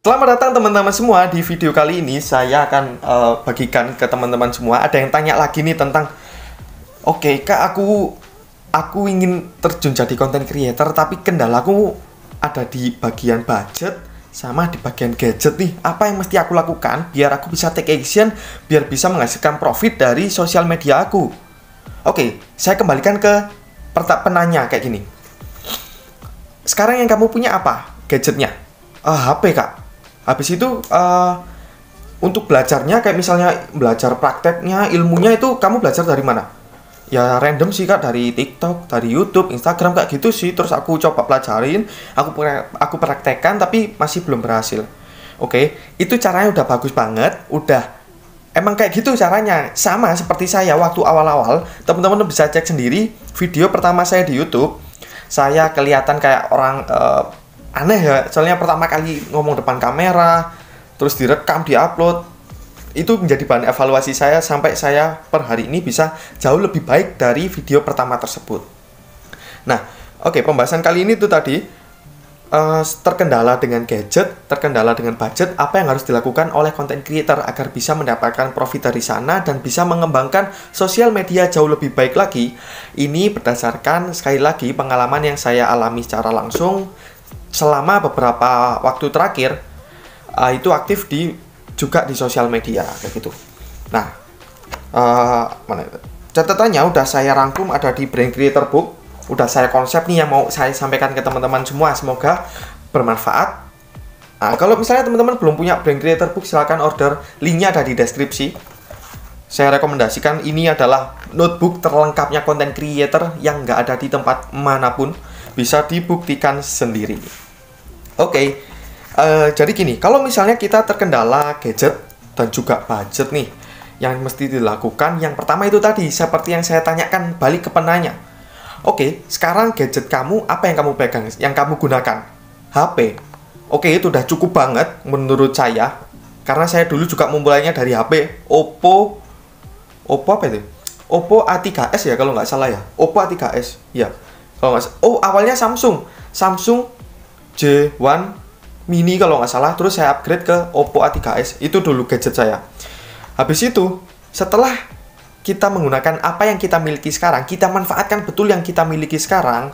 Selamat datang teman-teman semua. Di video kali ini saya akan bagikan ke teman-teman semua. Ada yang tanya lagi nih tentang, oke, Kak, aku ingin terjun jadi content creator, tapi kendalaku ada di bagian budget sama di bagian gadget nih. Apa yang mesti aku lakukan biar aku bisa take action, biar bisa menghasilkan profit dari sosial media aku? Oke, saya kembalikan ke penanya kayak gini. Sekarang yang kamu punya apa gadgetnya? HP, Kak. Habis itu untuk belajarnya, kayak misalnya belajar prakteknya, ilmunya itu kamu belajar dari mana? Ya random sih, Kak, dari TikTok, dari YouTube, Instagram, kayak gitu sih. Terus aku coba pelajarin, aku praktekkan, tapi masih belum berhasil. Oke, itu caranya udah bagus banget, emang kayak gitu caranya. Sama seperti saya waktu awal-awal, teman-teman bisa cek sendiri video pertama saya di YouTube. Saya kelihatan kayak orang aneh ya, soalnya pertama kali ngomong depan kamera, terus direkam, diupload. Itu menjadi bahan evaluasi saya sampai saya per hari ini bisa jauh lebih baik dari video pertama tersebut. Nah, oke, pembahasan kali ini tuh tadi terkendala dengan gadget, terkendala dengan budget, apa yang harus dilakukan oleh content creator agar bisa mendapatkan profit dari sana dan bisa mengembangkan sosial media jauh lebih baik lagi. Ini berdasarkan sekali lagi pengalaman yang saya alami secara langsung selama beberapa waktu terakhir, itu aktif juga di sosial media kayak gitu. Nah, catatannya udah saya rangkum, ada di Brain Creator Book. Udah saya konsep nih yang mau saya sampaikan ke teman-teman semua, semoga bermanfaat. Nah, kalau misalnya teman-teman belum punya Brain Creator Book, silahkan order, linknya ada di deskripsi. Saya rekomendasikan, ini adalah notebook terlengkapnya content creator yang nggak ada di tempat manapun, bisa dibuktikan sendiri. Oke, jadi gini, kalau misalnya kita terkendala gadget dan juga budget nih, yang mesti dilakukan, yang pertama itu tadi, seperti yang saya tanyakan balik ke penanya. Oke, sekarang gadget kamu, apa yang kamu pegang, yang kamu gunakan? HP. Oke, itu udah cukup banget menurut saya, karena saya dulu juga memulainya dari HP Oppo apa itu? Oppo A3s ya kalau nggak salah ya. Oppo A3s, ya. Kalau nggak salah. Oh, awalnya Samsung J1 Mini kalau nggak salah. Terus saya upgrade ke Oppo A3s. Itu dulu gadget saya. Habis itu, setelah kita menggunakan apa yang kita miliki sekarang, kita manfaatkan betul yang kita miliki sekarang,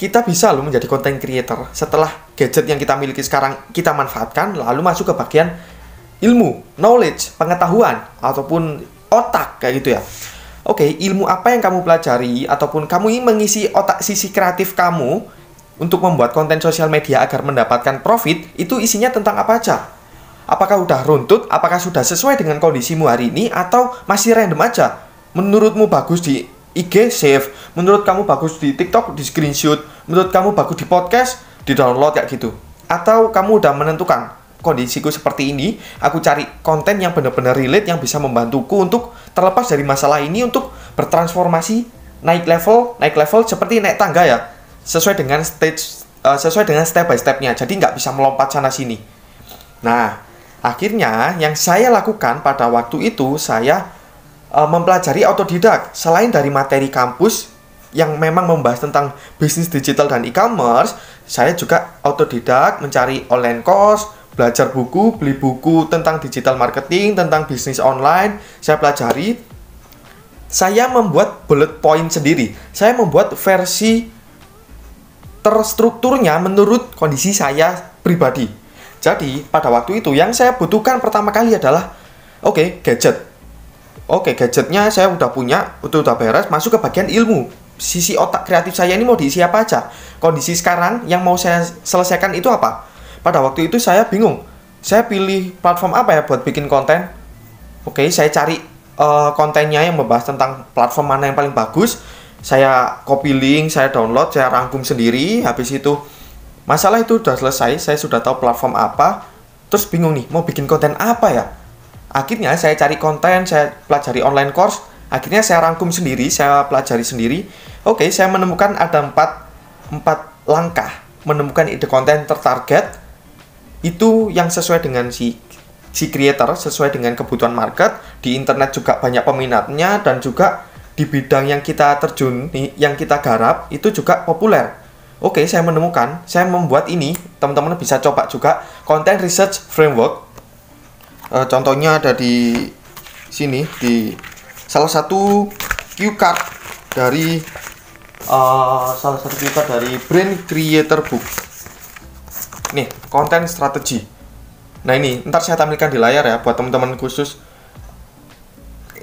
kita bisa loh menjadi content creator. Setelah gadget yang kita miliki sekarang kita manfaatkan, lalu masuk ke bagian ilmu, knowledge, pengetahuan, ataupun otak, kayak gitu ya. Oke, ilmu apa yang kamu pelajari, ataupun kamu ingin mengisi otak sisi kreatif kamu untuk membuat konten sosial media agar mendapatkan profit, itu isinya tentang apa aja? Apakah udah runtut? Apakah sudah sesuai dengan kondisimu hari ini? Atau masih random aja? Menurutmu bagus di IG, save. Menurut kamu bagus di TikTok, di screenshot. Menurut kamu bagus di podcast, di download, kayak gitu. Atau kamu udah menentukan, kondisiku seperti ini, aku cari konten yang benar-benar relate, yang bisa membantuku untuk terlepas dari masalah ini, untuk bertransformasi, naik level seperti naik tangga ya, sesuai dengan step by stepnya, jadi nggak bisa melompat sana sini. Nah, akhirnya yang saya lakukan pada waktu itu, saya mempelajari autodidak. Selain dari materi kampus yang memang membahas tentang bisnis digital dan e-commerce, saya juga autodidak, mencari online course, belajar buku, beli buku tentang digital marketing, tentang bisnis online, saya pelajari. Saya membuat bullet point sendiri. Saya membuat versi terstrukturnya menurut kondisi saya pribadi. Jadi, pada waktu itu yang saya butuhkan pertama kali adalah, gadget. Gadgetnya saya udah punya, udah beres, masuk ke bagian ilmu. Sisi otak kreatif saya ini mau diisi apa aja. Kondisi sekarang yang mau saya selesaikan itu apa? Pada waktu itu saya bingung, saya pilih platform apa ya buat bikin konten. Saya cari kontennya yang membahas tentang platform mana yang paling bagus. Saya copy link, saya download, saya rangkum sendiri. Habis itu, masalah itu udah selesai, saya sudah tahu platform apa. Terus bingung nih, mau bikin konten apa ya? Akhirnya saya cari konten, saya pelajari online course. Akhirnya saya rangkum sendiri, saya pelajari sendiri. Saya menemukan ada 4 langkah menemukan ide konten tertarget, itu yang sesuai dengan si creator, sesuai dengan kebutuhan market. Di internet juga banyak peminatnya, dan juga di bidang yang kita terjun, yang kita garap, itu juga populer. Oke, saya menemukan, saya membuat ini, teman-teman bisa coba juga, Content Research Framework. Contohnya ada di sini, di salah satu cue card dari Brain Creator Book. Nih, Content Strategy. Nah ini, ntar saya tampilkan di layar ya, buat teman-teman khusus.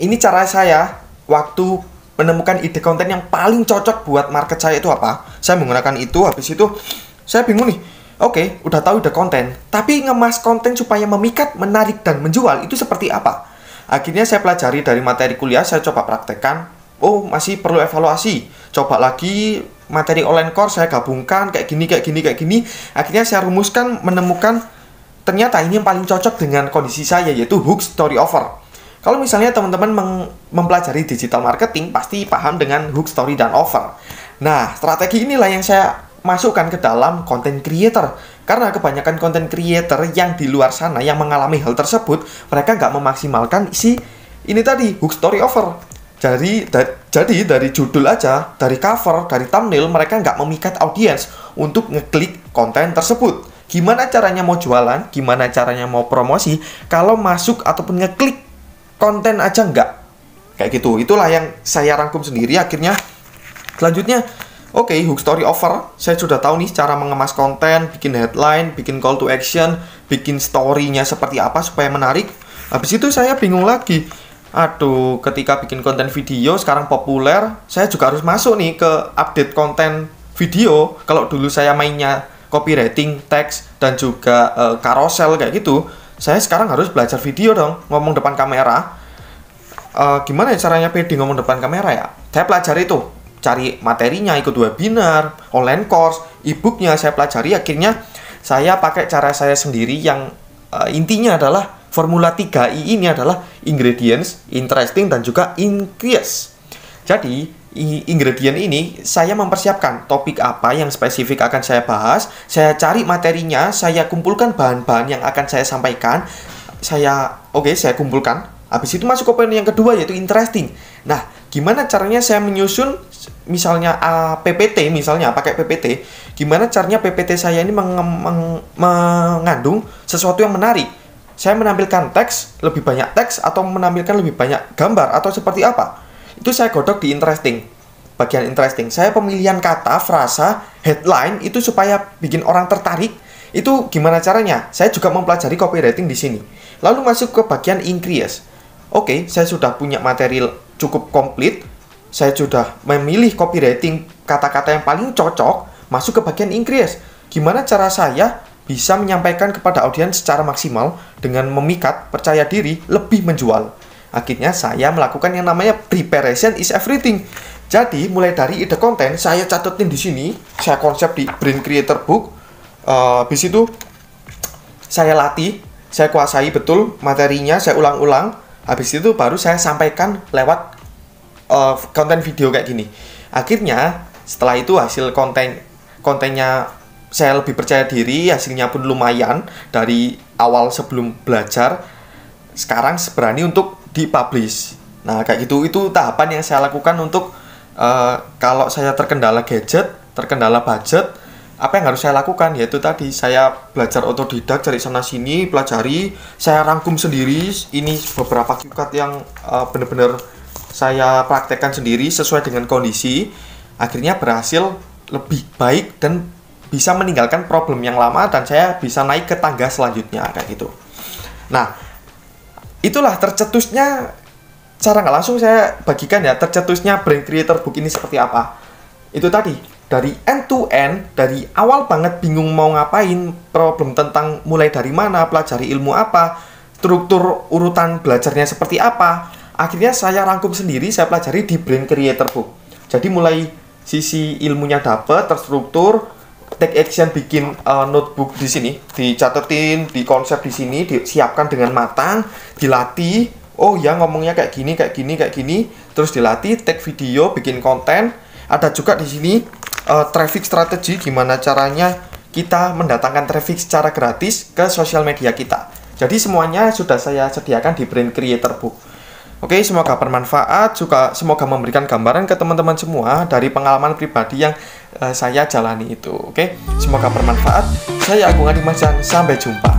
Ini cara saya waktu menemukan ide konten yang paling cocok buat market saya itu apa. Saya menggunakan itu, habis itu saya bingung nih. Oke, udah tahu ide konten, tapi ngemas konten supaya memikat, menarik, dan menjual itu seperti apa? Akhirnya saya pelajari dari materi kuliah, saya coba praktekkan. Oh, masih perlu evaluasi. Coba lagi materi online course, saya gabungkan kayak gini. Akhirnya saya rumuskan, menemukan ternyata ini yang paling cocok dengan kondisi saya, yaitu hook, story, offer. Kalau misalnya teman-teman mempelajari digital marketing, pasti paham dengan hook, story, dan offer. Nah, strategi inilah yang saya masukkan ke dalam content creator. Karena kebanyakan content creator yang di luar sana yang mengalami hal tersebut, mereka nggak memaksimalkan ini tadi, hook, story, offer. Jadi dari judul aja, dari cover, dari thumbnail, mereka nggak memikat audiens untuk ngeklik konten tersebut. Gimana caranya mau jualan, gimana caranya mau promosi, kalau masuk ataupun ngeklik konten aja enggak kayak gitu. Itulah yang saya rangkum sendiri. Akhirnya selanjutnya oke, hook, story, offer saya sudah tahu nih cara mengemas konten, bikin headline, bikin call to action, bikin story-nya seperti apa supaya menarik. Habis itu saya bingung lagi, aduh, ketika bikin konten video sekarang populer, saya juga harus masuk nih ke update konten video. Kalau dulu saya mainnya copywriting, teks, dan juga carousel kayak gitu, saya sekarang harus belajar video dong, ngomong depan kamera. Gimana ya caranya pede ngomong depan kamera ya? Saya pelajari itu, cari materinya, ikut webinar, online course, e-booknya saya pelajari. Akhirnya saya pakai cara saya sendiri yang intinya adalah formula 3I ini adalah ingredients, interesting, dan juga increase. Jadi ingredient ini saya mempersiapkan topik apa yang spesifik akan saya bahas, saya cari materinya, saya kumpulkan bahan-bahan yang akan saya sampaikan, saya kumpulkan. Habis itu masuk ke poin yang kedua, yaitu interesting. Nah, gimana caranya saya menyusun, misalnya PPT, misalnya pakai PPT, gimana caranya PPT saya ini mengandung sesuatu yang menarik. Saya menampilkan teks, lebih banyak teks, atau menampilkan lebih banyak gambar, atau seperti apa. Itu saya godok di interesting. Bagian interesting, saya pemilihan kata, frasa, headline itu supaya bikin orang tertarik. Itu gimana caranya? Saya juga mempelajari copywriting di sini. Lalu masuk ke bagian increase. Oke, saya sudah punya materi cukup komplit. Saya sudah memilih copywriting kata-kata yang paling cocok. Masuk ke bagian increase. Gimana cara saya bisa menyampaikan kepada audiens secara maksimal dengan memikat, percaya diri, lebih menjual. Akhirnya saya melakukan yang namanya preparation is everything. Jadi mulai dari ide konten saya catetin di sini, saya konsep di Brain Creator Book. Habis itu saya latih, saya kuasai betul materinya, saya ulang-ulang. Habis itu baru saya sampaikan lewat konten video kayak gini. Akhirnya setelah itu hasil kontennya saya lebih percaya diri, hasilnya pun lumayan dari awal sebelum belajar. Sekarang berani untuk dipublish. Nah, kayak gitu, itu tahapan yang saya lakukan untuk kalau saya terkendala gadget, terkendala budget, apa yang harus saya lakukan? Yaitu tadi, saya belajar otodidak, cari sana-sini, pelajari, saya rangkum sendiri. Ini beberapa cue-card yang benar-benar saya praktekkan sendiri sesuai dengan kondisi. Akhirnya berhasil lebih baik dan bisa meninggalkan problem yang lama, dan saya bisa naik ke tangga selanjutnya, kayak gitu. Nah, itulah tercetusnya, cara nggak langsung saya bagikan ya, tercetusnya Brain Creator Book ini seperti apa. Itu tadi, dari end to end, dari awal banget bingung mau ngapain, problem tentang mulai dari mana, pelajari ilmu apa, struktur urutan belajarnya seperti apa. Akhirnya saya rangkum sendiri, saya pelajari di Brain Creator Book. Jadi mulai sisi ilmunya dapat, terstruktur, take action, bikin notebook di sini, dicatetin, di konsep di sini, disiapkan dengan matang, dilatih. Oh ya, ngomongnya kayak gini, terus dilatih, take video, bikin konten. Ada juga di sini traffic strategy, gimana caranya kita mendatangkan traffic secara gratis ke sosial media kita. Jadi semuanya sudah saya sediakan di Brain Creator Book. Oke, semoga bermanfaat, juga semoga memberikan gambaran ke teman-teman semua dari pengalaman pribadi yang saya jalani itu. Oke, semoga bermanfaat. Saya Agung Adi Majan, sampai jumpa.